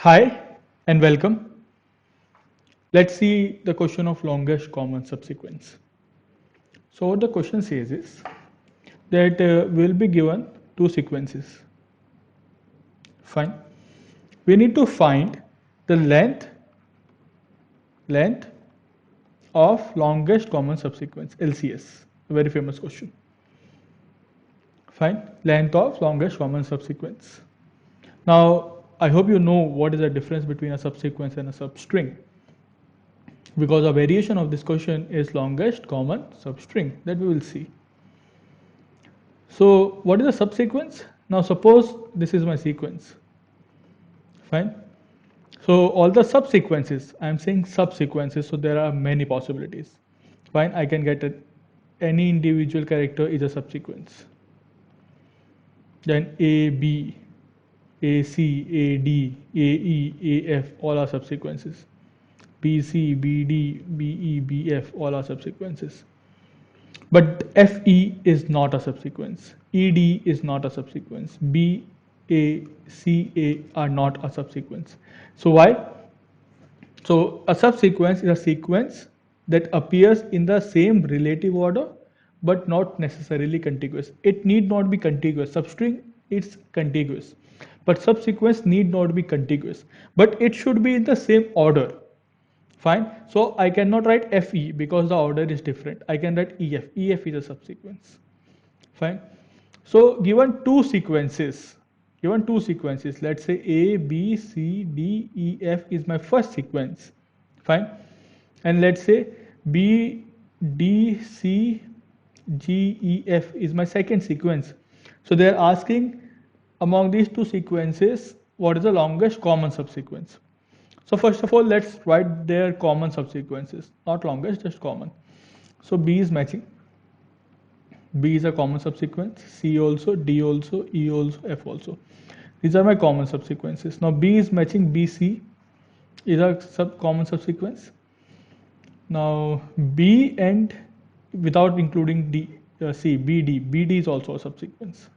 Hi and welcome. Let's see the question of longest common subsequence. So what the question says is that we'll be given two sequences. Fine. We need to find the length of longest common subsequence, LCS. A very famous question. Fine. Length of longest common subsequence. Now I hope you know what is the difference between a subsequence and a substring, because a variation of this question is longest common substring that we will see. So what is the subsequence? Now suppose this is my sequence. Fine. So all the subsequences, I am saying subsequences, so there are many possibilities. Fine, I can get any individual character is a subsequence. Then A, B, A, C, A, D, A, E, A, F, all are subsequences. B, C, B, D, B, E, B, F, all are subsequences. But FE is not a subsequence. ED is not a subsequence. BA, CA are not a subsequence. So why? So a subsequence is a sequence that appears in the same relative order but not necessarily contiguous. It need not be contiguous. Substring it's contiguous. But subsequence need not be contiguous. But it should be in the same order. Fine. So I cannot write FE because the order is different. I can write EF. EF is a subsequence. Fine. So given two sequences, let's say A, B, C, D, E, F is my first sequence. Fine. And let's say B, D, C, G, E, F is my second sequence. So they are asking among these two sequences, what is the longest common subsequence? So first of all, let's write their common subsequences, not longest, just common. So B is matching. B is a common subsequence, C also, D also, E also, F also. These are my common subsequences. Now B is matching BC is a common subsequence. Now B and without including D, C, BD, BD is also a subsequence.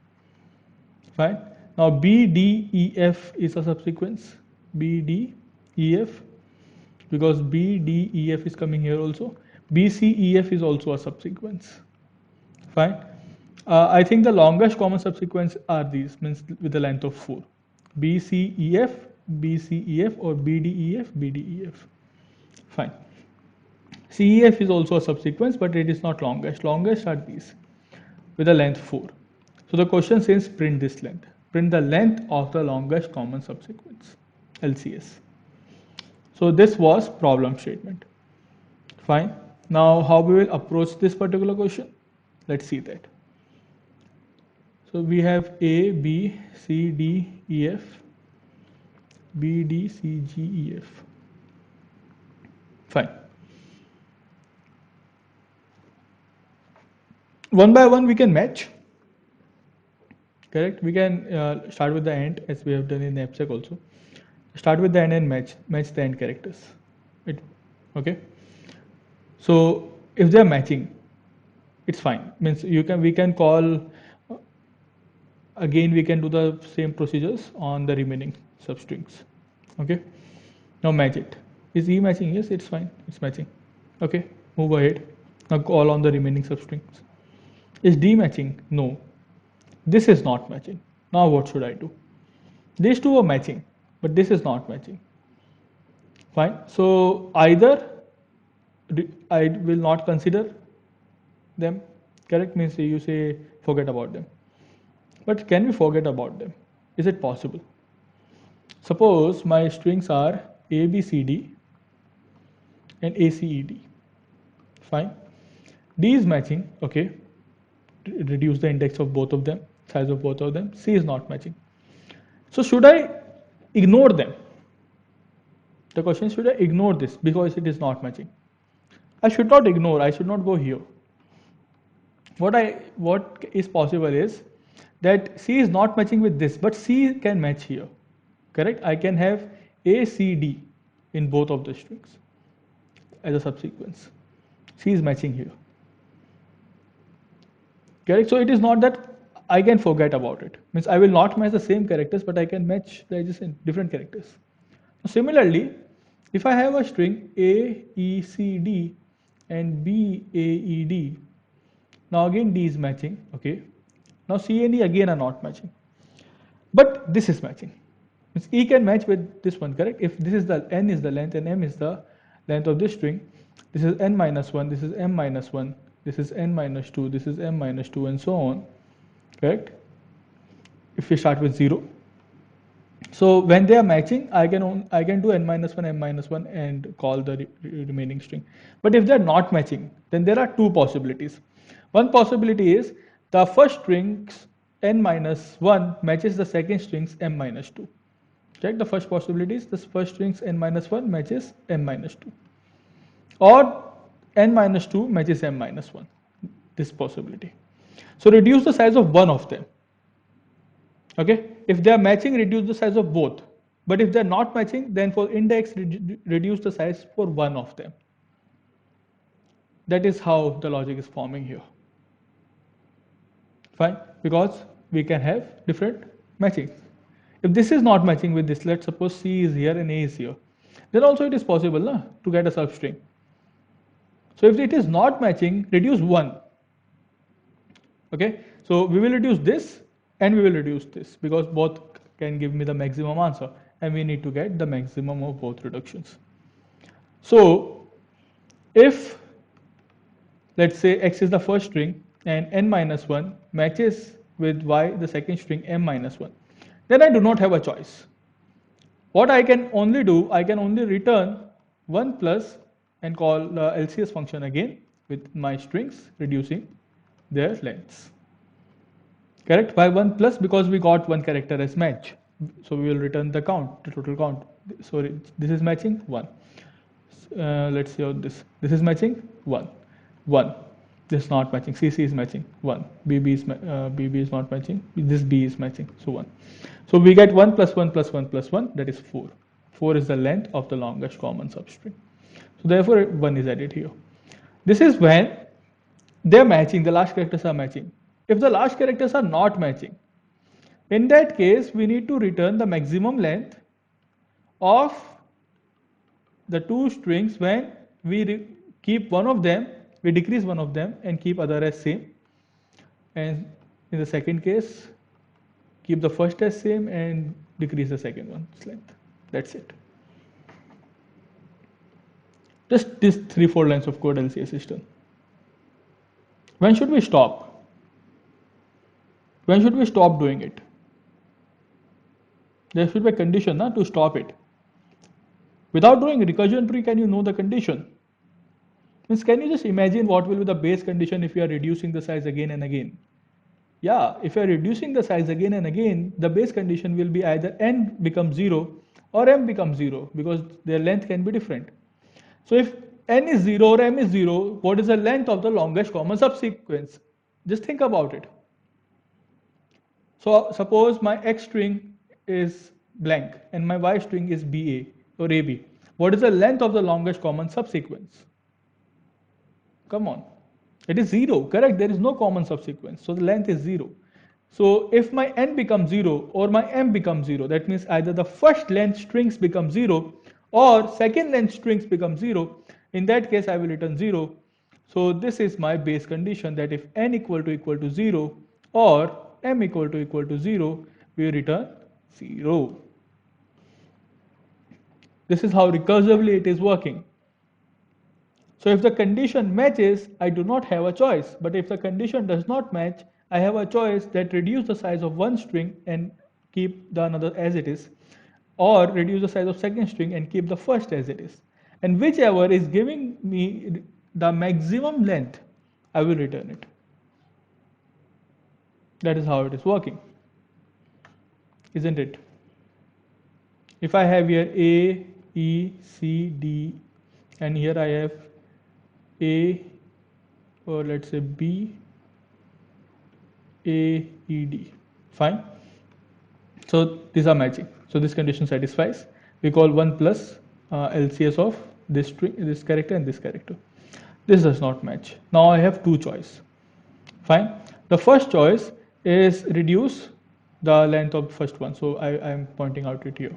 Fine. Now BDEF is a subsequence. BDEF, because BDEF is coming here also. BCEF is also a subsequence. Fine. I think the longest common subsequence are these, means with the length of 4. BCEF, BCEF, or BDEF, BDEF. Fine. CEF is also a subsequence, but it is not longest. Longest are these with a length 4. So the question says print this length. Print the length of the longest common subsequence, LCS. So this was problem statement. Fine. Now how we will approach this particular question? Let's see that. So we have A, B, C, D, E, F, B, D, C, G, E, F. Fine. One by one we can match. Correct? We can start with the end as we have done in knapsack also. Start with the end and match the end characters. Okay. So if they are matching, it's fine. Means we can call again. We can do the same procedures on the remaining substrings. Okay. Now match it. Is E matching? Yes, it's fine. It's matching. Okay. Move ahead. Now call on the remaining substrings. Is D matching? No. This is not matching. Now what should I do? These two are matching, but this is not matching. Fine. So either I will not consider them. Correct? Means you say forget about them. But can we forget about them? Is it possible? Suppose my strings are A, B, C, D and A, C, E, D. Fine. D is matching. Okay. Reduce the index of both of them, size of both of them. C is not matching. So should I ignore them? The question is, should I ignore this because it is not matching? I should not ignore. I should not go here. What is possible is that C is not matching with this, but C can match here. Correct? I can have A, C, D in both of the strings as a subsequence. C is matching here. Correct? So it is not that I can forget about it. Means I will not match the same characters, but I can match the adjacent different characters. Similarly, if I have a string A, E, C, D and B, A, E, D, now again D is matching, okay. Now C and E again are not matching. But this is matching. Means E can match with this one, correct? If this is the N is the length and M is the length of this string, this is N minus 1, this is M minus 1, this is N minus 2, this is M minus 2 and so on, correct? If we start with 0. So when they are matching, I can do N minus 1, M minus 1 and call the remaining string. But if they are not matching, then there are two possibilities. One possibility is the first strings N minus 1 matches the second strings M minus 2. Check the first possibility is the first strings N minus 1 matches M minus 2. Or N minus 2 matches M minus 1. This possibility. So reduce the size of one of them. Okay, if they are matching, reduce the size of both. But if they are not matching, then for index, reduce the size for one of them. That is how the logic is forming here. Fine, because we can have different matching. If this is not matching with this, let's suppose C is here and A is here, then also it is possible to get a substring. So if it is not matching, reduce one. Okay, so we will reduce this and we will reduce this because both can give me the maximum answer and we need to get the maximum of both reductions. So if let's say X is the first string and N minus 1 matches with Y the second string M minus 1, then I do not have a choice. What I can only do, I can only return 1 plus and call the LCS function again with my strings reducing their lengths. Correct? Why 1 plus? Because we got one character as match. So we will return the count, the total count. Sorry, this is matching 1. Let's see how this. This is matching 1. 1. This is not matching. CC is matching 1. BB is not matching. This B is matching. So 1. So we get 1 plus 1 plus 1 plus 1. That is 4. 4 is the length of the longest common substring. So therefore 1 is added here. This is when they are matching. The last characters are matching. If the last characters are not matching, in that case we need to return the maximum length of the two strings when we keep one of them, we decrease one of them and keep other as same, and in the second case keep the first as same and decrease the second one's length. That's it. Just these 3-4 lines of code LCS system. When should we stop? When should we stop doing it? There should be a condition to stop it. Without doing recursion tree, can you know the condition? Means can you just imagine what will be the base condition if you are reducing the size again and again? Yeah, if you are reducing the size again and again, the base condition will be either n becomes 0 or m becomes 0 because their length can be different. So if n is 0 or m is 0, what is the length of the longest common subsequence? Just think about it. So suppose my x string is blank and my y string is BA or AB. What is the length of the longest common subsequence? Come on. It is 0, correct? There is no common subsequence. So the length is 0. So if my n becomes 0 or my m becomes 0, that means either the first length strings become 0 or second length strings become 0. In that case, I will return 0. So this is my base condition that if n equal to 0 or m equal to 0, we return 0. This is how recursively it is working. So if the condition matches, I do not have a choice. But if the condition does not match, I have a choice that reduce the size of one string and keep the another as it is, or reduce the size of second string and keep the first as it is. And whichever is giving me the maximum length, I will return it. That is how it is working, isn't it? If I have here A, E, C, D, and here I have A, or let's say B, A, E, D. Fine. So these are matching. So this condition satisfies. We call 1 plus LCS of this string, this character and this character. This does not match. Now I have two choices. Fine. The first choice is reduce the length of the first one. So I am pointing out it here.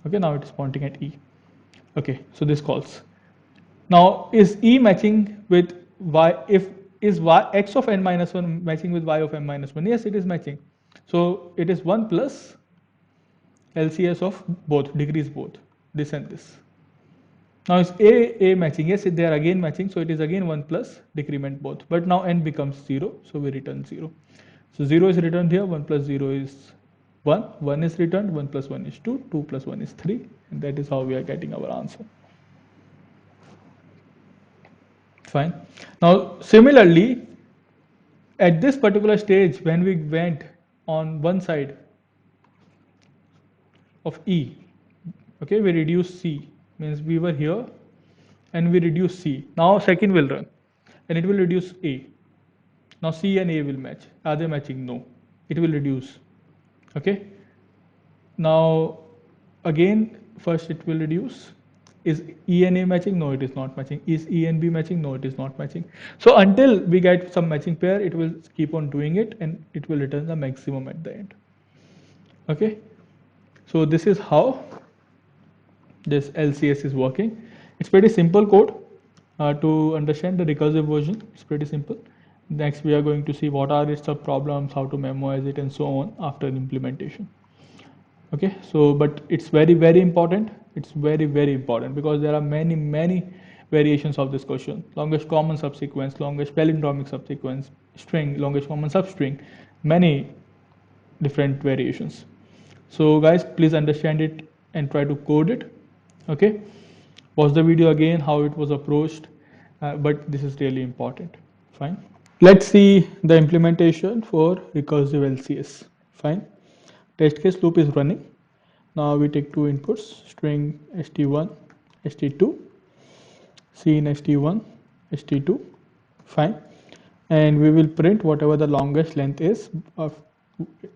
Okay, now it is pointing at E. Okay, so this calls. Now is E matching with Y? If is Y x of n minus 1 matching with Y of n minus 1? Yes, it is matching. So it is 1 plus LCS of both, decrease both, this and this. Now is A matching? Yes, they are again matching, so it is again 1 plus decrement both. But now n becomes 0, so we return 0. So 0 is returned here, 1 plus 0 is 1, 1 is returned, 1 plus 1 is 2, 2 plus 1 is 3, and that is how we are getting our answer. Fine. Now similarly, at this particular stage, when we went on one side of E, okay, we reduce C, means we were here and we reduce C. Now second will run and it will reduce A. Now C and A will match. Are they matching? No. It will reduce. Okay. Now again, first it will reduce. Is E and A matching? No, it is not matching. Is E and B matching? No, it is not matching. So until we get some matching pair, it will keep on doing it and it will return the maximum at the end. Okay. So this is how this LCS is working. It's pretty simple code to understand the recursive version. It's pretty simple. Next, we are going to see what are its sub problems, how to memorize it, and so on after implementation. Okay, so but it's very important. It's very important because there are many variations of this question. Longest common subsequence, longest palindromic subsequence, string, longest common substring, many different variations. So guys, please understand it and try to code it. Okay, watch the video again how it was approached, but this is really important. Fine, let's see the implementation for recursive LCS. Fine, test case loop is running. Now we take two inputs, string st1 st2, cin st1 st2. Fine, and we will print whatever the longest length is of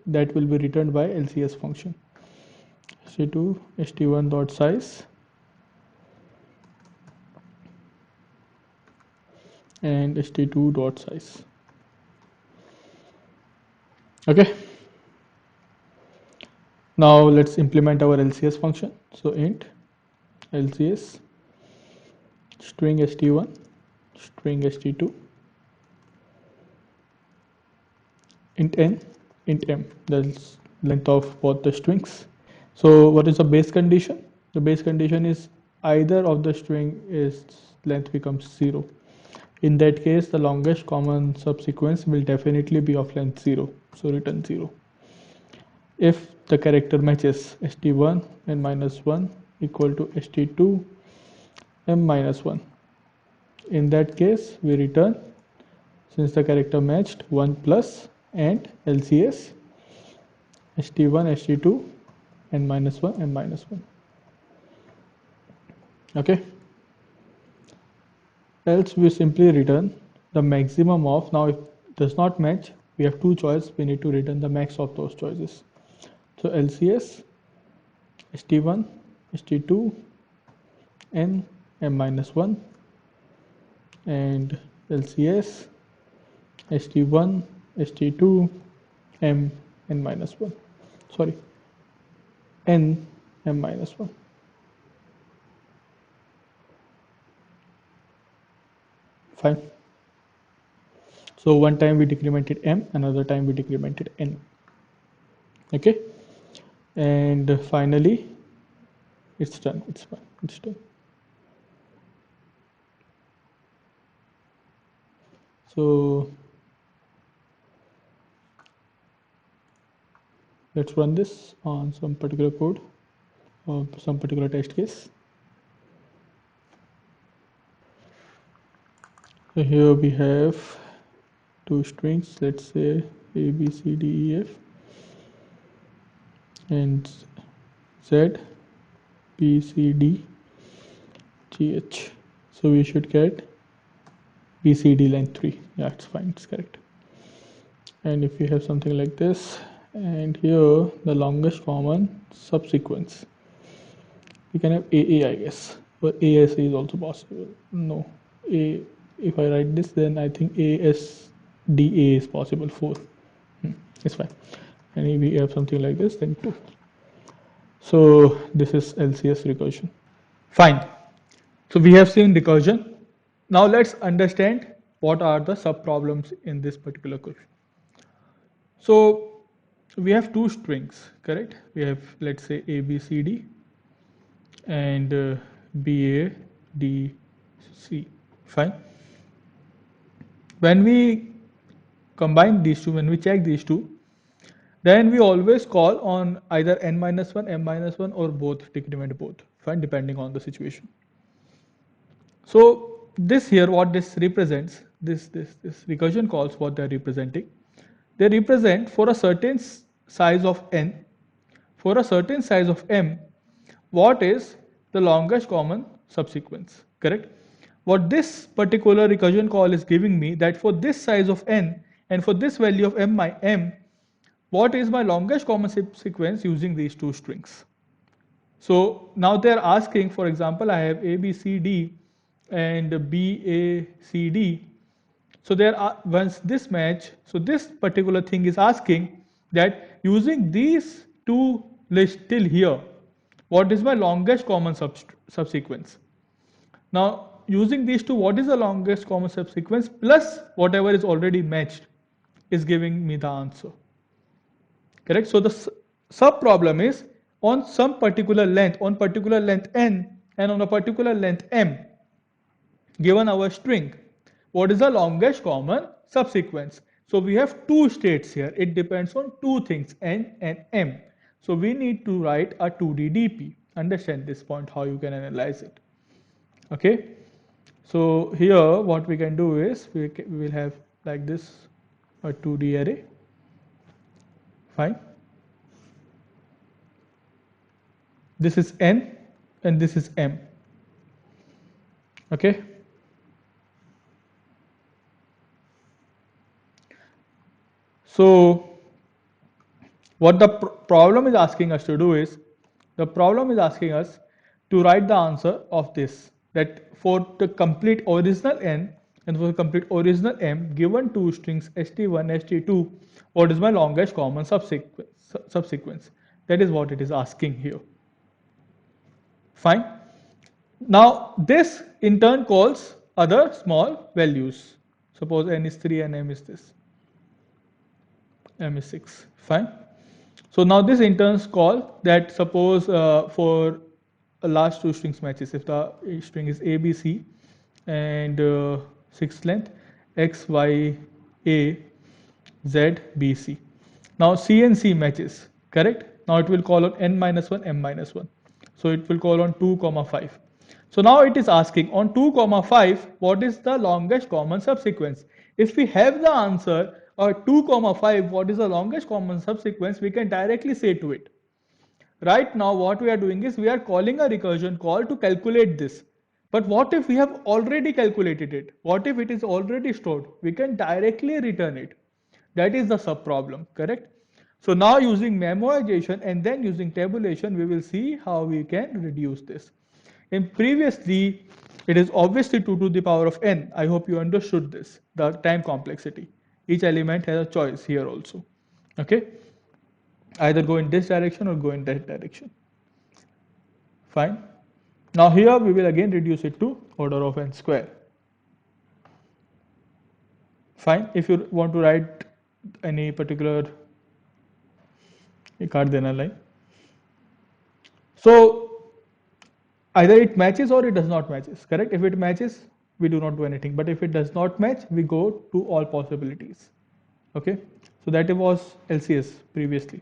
that will be returned by LCS function. st2 st1 dot size and st2 dot size. Okay, now let's implement our LCS function. So int LCS string st1 string st2 int n int m, that's length of both the strings. So what is the base condition? The base condition is either of the string is length becomes 0. In that case, the longest common subsequence will definitely be of length 0, so return 0. If the character matches st1 n minus 1 equal to st2 m minus 1, in that case we return, since the character matched, 1 plus and LCS st1 st2 n minus 1 m minus 1. Okay, else we simply return the maximum of, now if it does not match, we have two choices, we need to return the max of those choices. So LCS st1 st2 n m minus 1 and LCS st1 st2 m n minus 1, sorry, n m minus 1. Fine, so one time we decremented m, another time we decremented n. Okay, and finally it's done, it's fine, it's done. So let's run this on some particular code or some particular test case. So here we have two strings, let's say a b c d e f and z b c d g h. So we should get b c d length 3. Yeah, it's fine, it's correct. And if we have something like this, and here the longest common subsequence, we can have AA, I guess, but ASA is also possible. No, A, if I write this, then I think ASDA is possible, 4. It's fine. And if we have something like this, then 2. So this is LCS recursion. Fine. So we have seen recursion. Now let's understand what are the sub-problems in this particular question. So we have two strings, correct? We have, let's say, A, B, C, D and B, A, D, C. Fine. When we combine these two, when we check these two, then we always call on either n minus 1, m minus 1 or both, decrement both, fine, depending on the situation. So this here, what this represents, this recursion calls, what they're representing. They represent for a certain size of n, for a certain size of m, what is the longest common subsequence, correct? What this particular recursion call is giving me, that for this size of n and for this value of m, what is my longest common sequence using these two strings. So now they are asking, for example, I have A, B, C, D and B, A, C, D. So there are, once this match, so this particular thing is asking that using these two lists till here, what is my longest common subsequence? Now using these two, what is the longest common subsequence plus whatever is already matched is giving me the answer. Correct? So the sub problem is on some particular length, on particular length n and on a particular length m, given our string, what is the longest common subsequence? So we have two states here. It depends on two things, n and m. So we need to write a 2D DP. Understand this point, how you can analyze it. Okay. So here what we can do is we will have like this a 2D array. Fine. This is n and this is m. Okay. So what the problem is asking us to do is, the problem is asking us to write the answer of this, that for the complete original n and for the complete original m, given two strings st1, st2, what is my longest common subsequence? That is what it is asking here. Fine. Now this in turn calls other small values. Suppose n is 3 and m is this. M is 6. Fine. So now this in turns call that, suppose for a last two strings matches, if the string is A, B, C and sixth length X, Y, A, Z, B, C. Now C and C matches, correct? Now it will call on n minus 1, m minus 1. So it will call on 2, 5. So now it is asking on 2, 5, what is the longest common subsequence? If we have the answer, or 2, 5, what is the longest common subsequence, we can directly say to it. Right now what we are doing is we are calling a recursion call to calculate this. But what if we have already calculated it? What if it is already stored? We can directly return it. That is the sub problem, correct? So now using memoization and then using tabulation, we will see how we can reduce this. In previously, it is obviously 2 to the power of n. I hope you understood this, the time complexity. Each element has a choice here also. Okay, either go in this direction or go in that direction. Fine. Now here we will again reduce it to order of n square. Fine. If you want to write any particular, काट देना line. So either it matches or it does not matches, correct? If it matches, we do not do anything, but if it does not match, we go to all possibilities. Okay, so that was LCS previously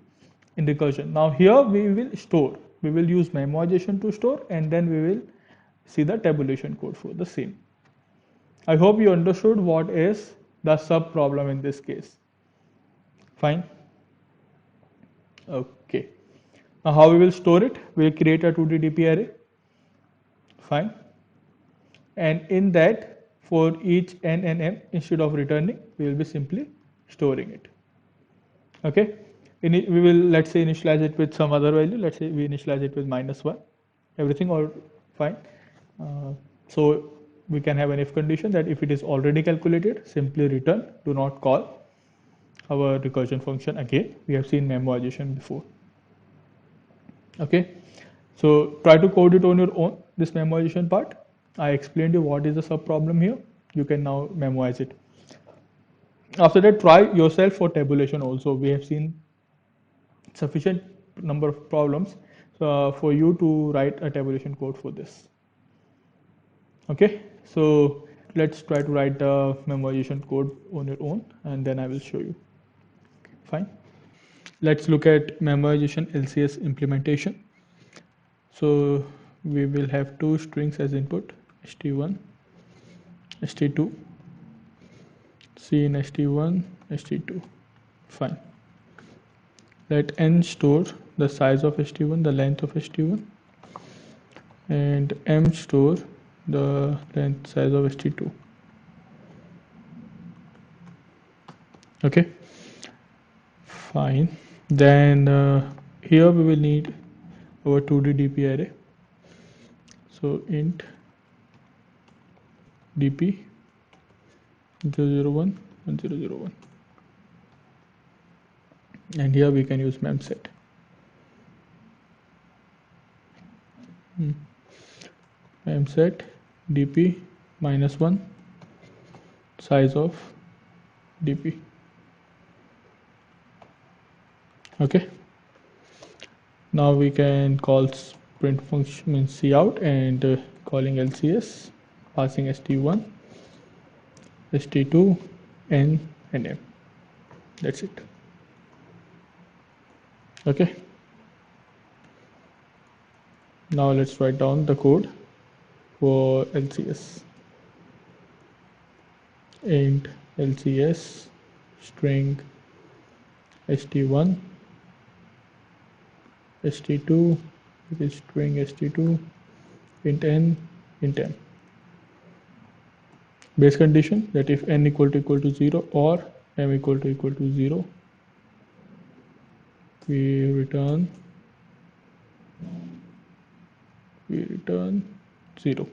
in recursion. Now here we will store, we will use memoization to store, and then we will see the tabulation code for the same. I hope you understood what is the sub problem in this case. Fine. Okay, now how we will store it? We will create a 2D DP array. Fine. And in that, for each n and m, instead of returning, we will be simply storing it. Okay, we will, let's say, initialize it with some other value. Let's say we initialize it with -1. Everything all fine. So we can have an if condition that if it is already calculated, simply return, do not call our recursion function again. We have seen memoization before. Okay, so try to code it on your own, this memoization part. I explained you what is the sub problem here. You can now memorize it. After that, try yourself for tabulation also. We have seen sufficient number of problems for you to write a tabulation code for this. Okay, so let's try to write the memoization code on your own, and then I will show you. Fine. Let's look at memoization LCS implementation. So we will have two strings as input, st1, st2, c in st1, st2. Fine. Let n store the size of st1, the length of st1, and m store the length size of st2. Okay, fine. Then here we will need our 2D DP array. So int DP 001 and 001, and here we can use memset. Memset DP -1 size of DP. Okay, now we can call print function means cout and calling LCS, passing st1, st2, n and m. That's it. Okay, now let's write down the code for LCS. Int LCS string st1, st2, which is string st2, int n, int m. Base condition that if n equal to 0 or m equal to 0, we return 0.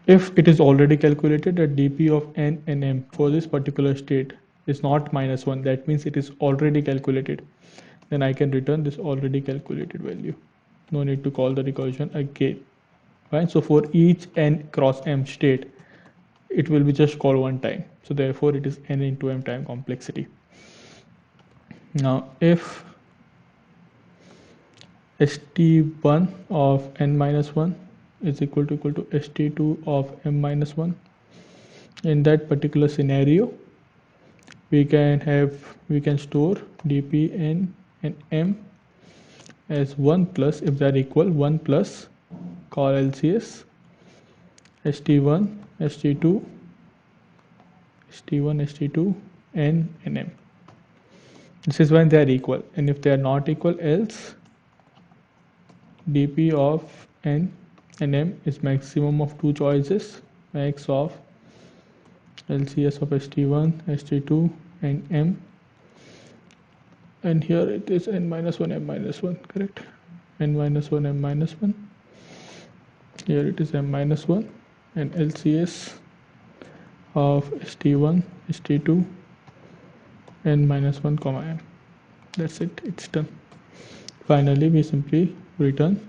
If it is already calculated that dp of n and m for this particular state is not -1, that means it is already calculated, then I can return this already calculated value. No need to call the recursion again. Right? So for each n cross m state, it will be just called one time. So therefore it is n into m time complexity. Now if st1 of n minus 1 is equal to st2 of m minus 1, in that particular scenario we can store dpn and m as 1 plus, if they are equal, 1 plus call LCS st1 st2 st2 n and m. This is when they are equal, and if they are not equal, else dp of n and m is maximum of two choices, max of LCS of st1 st2 and m, and here it is n minus 1 m minus 1, correct? N minus 1 m minus 1, here it is m minus 1, and LCS of st1 st2 n minus 1 comma m. That's it, it's done. Finally we simply return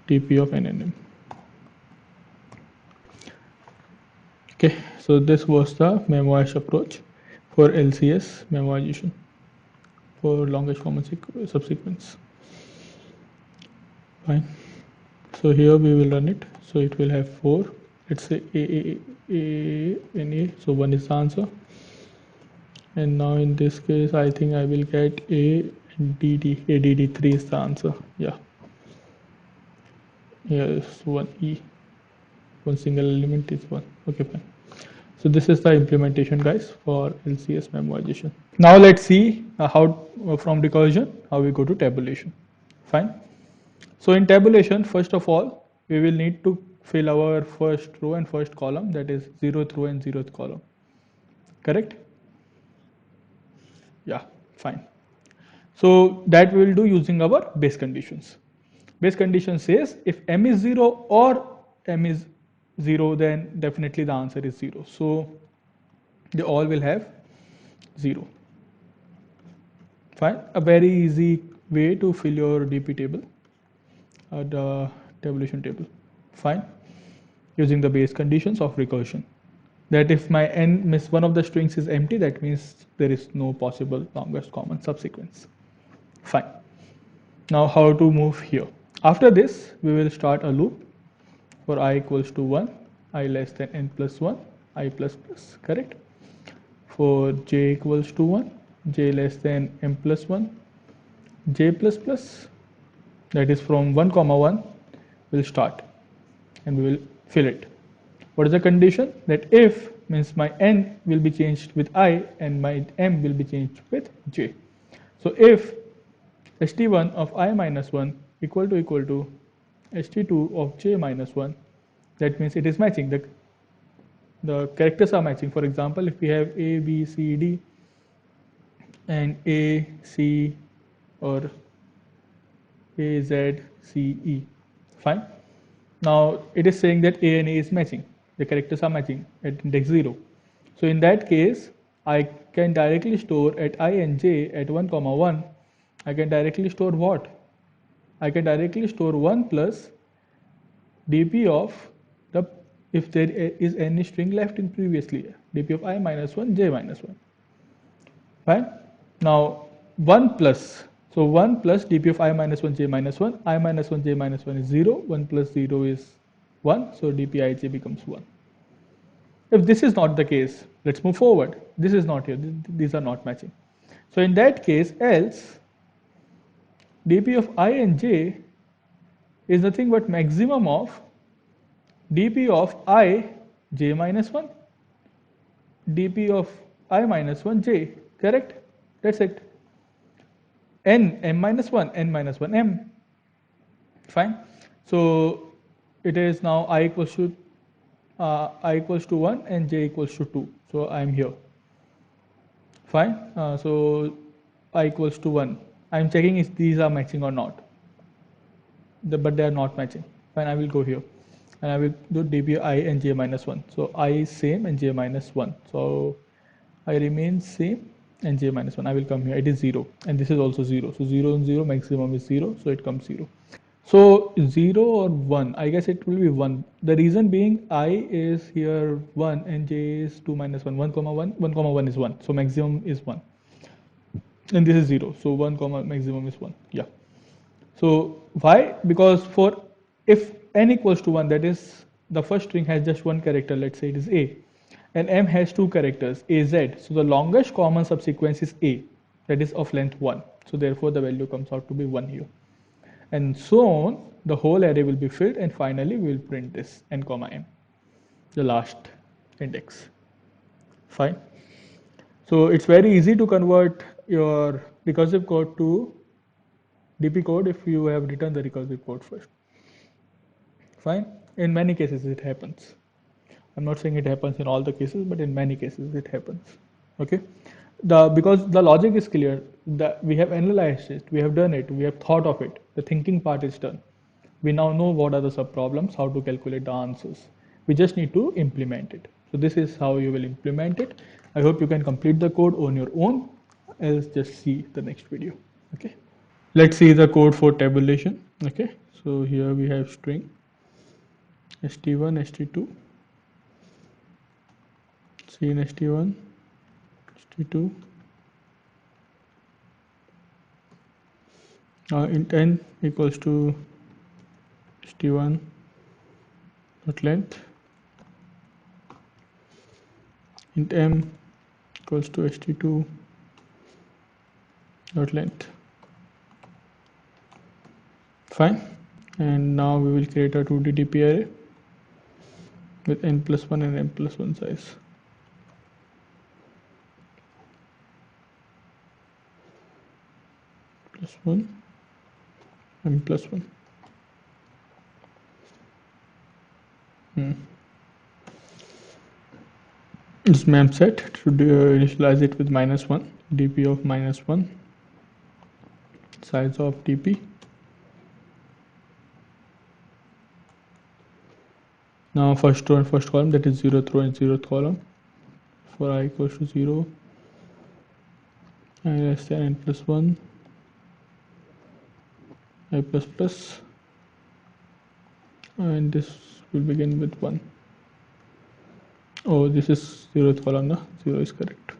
dp of n and m. Okay, so this was the memoize approach for LCS memoization for longest common subsequence. Fine. So here we will run it. So it will have 4. Let's say a and a. So 1 is the answer. And now in this case, I think I will get a and dd. ADD3 is the answer. Yeah. Here is 1e. One single element is 1. Okay, fine. So this is the implementation, guys, for LCS memoization. Now let's see how from recursion how we go to tabulation. Fine. So in tabulation, first of all, we will need to fill our first row and first column, that is 0th row and 0th column. Correct? Yeah, fine. So that we will do using our base conditions. Base condition says if m is 0 or m is 0, then definitely the answer is 0. So they all will have 0. Fine. A very easy way to fill your DP table, the tabulation table. Fine. Using the base conditions of recursion. That if my n means one of the strings is empty, that means there is no possible longest common subsequence. Fine. Now how to move here? After this, we will start a loop for I equals to 1, I less than n plus 1, I plus plus, correct? For j equals to 1, j less than m plus 1, j plus plus, that is from 1 comma 1 will start and we will fill it. What is the condition? That if means my n will be changed with I and my m will be changed with j. So if st1 of I minus 1 equal to st2 of j minus 1, that means it is matching. The characters are matching. For example, if we have a, b, c, d and a, c or a, z, c, e, fine. Now it is saying that a and a is matching. The characters are matching at index 0. So in that case, I can directly store at I and j at 1 comma 1, I can directly store what? I can directly store 1 plus dp of the, if there is any string left in previously, dp of I minus 1, j minus 1. Fine. Now 1 plus, so 1 plus dp of I minus 1, j minus 1, I minus 1, j minus 1 is 0, 1 plus 0 is 1, so dp ij becomes 1. If this is not the case, let's move forward. This is not here, these are not matching. So in that case, else dp of I and j is nothing but maximum of dp of I j minus 1, dp of I minus 1 j, correct? That's it. N m minus 1, n minus 1 m. Fine. So it is now I equals to 1 and j equals to 2. So I am here. Fine. So I equals to 1. I am checking if these are matching or not. But they are not matching. Fine. I will go here and I will do dp I and j minus 1. So I is same and j minus 1. So I remain same and j minus 1. I will come here. It is 0 and this is also 0. So 0 and 0 maximum is 0. So it comes 0. So 0 or 1, I guess it will be 1. The reason being I is here 1 and j is 2 minus 1. 1 comma 1, 1 comma 1 is 1. So maximum is 1. And this is 0. So 1 comma maximum is 1. Yeah. So why? Because for if n equals to 1, that is the first string has just one character, let's say it is a, and m has two characters, az. So the longest common subsequence is a, that is of length 1. So therefore the value comes out to be 1 here. And so on, the whole array will be filled, and finally we will print this n comma m, the last index. Fine. So it's very easy to convert your recursive code to DP code if you have written the recursive code first. Fine. In many cases it happens. I'm not saying it happens in all the cases, but in many cases it happens. Okay. Because the logic is clear, that we have analyzed it, we have done it, we have thought of it, the thinking part is done. We now know what are the subproblems, how to calculate the answers. We just need to implement it. So this is how you will implement it. I hope you can complete the code on your own. Else just see the next video. Okay. Let's see the code for tabulation. Okay. So here we have string st1, st2, cin st1, st2. Int n equals to st1 dot length, int m equals to st2 dot length. Fine. And now we will create a 2D DP array with n plus 1 and m plus 1 size. Plus 1, m plus 1. This mem set should initialize it with -1, dp of -1, size of dp. Now first row and first column, that is 0th row and 0th column. For I equals to 0, I less than n plus 1, I plus plus, and this will begin with 1. Oh, this is 0th column, no? 0 is correct.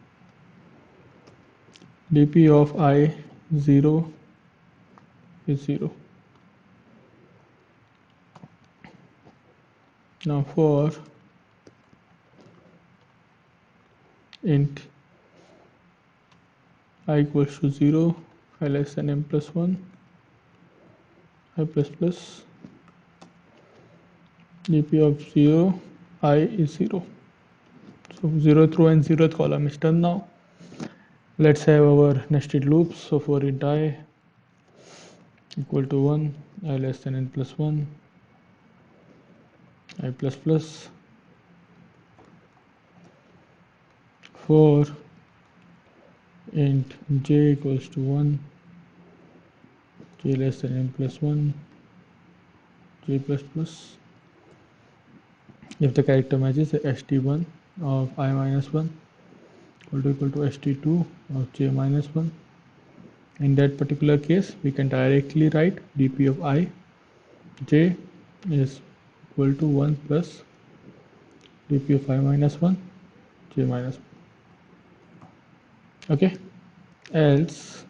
dp of I 0 is 0. Now for int I equals to 0, I less than m plus 1, I plus plus, dp of 0, I is 0. So 0th row and 0th column is done now. Let's have our nested loops. So for int I equal to 1, I less than n plus 1, I plus plus. For int j equals to 1, j less than n plus 1, j plus plus. If the character matches st1 of I minus 1 equal to st2 of j minus 1. In that particular case, we can directly write dp of I j is equal to 1 plus dp of I minus 1 j minus 1. Okay, else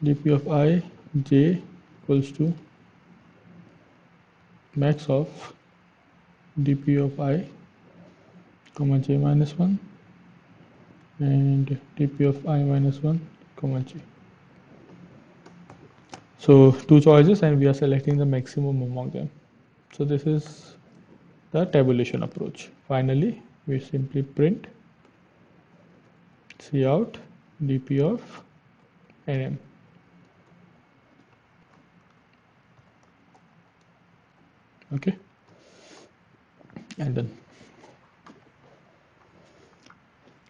dp of I j equals to max of dp of I comma j minus 1 and dp of I minus 1 comma j. So two choices and we are selecting the maximum among them. So this is the tabulation approach. Finally, we simply print cout dp of nm. Okay, and then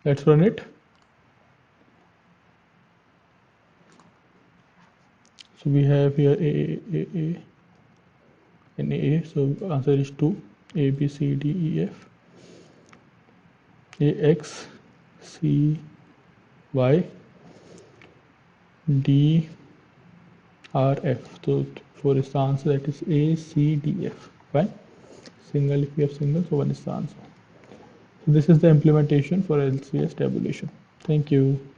let's run it. So we have here a and a. So answer is 2. A B C D E F. A X C Y D R F. So 4 is the answer. That is A C D F. Fine. Single, if you have single, so 1 is the answer. So this is the implementation for LCS tabulation. Thank you.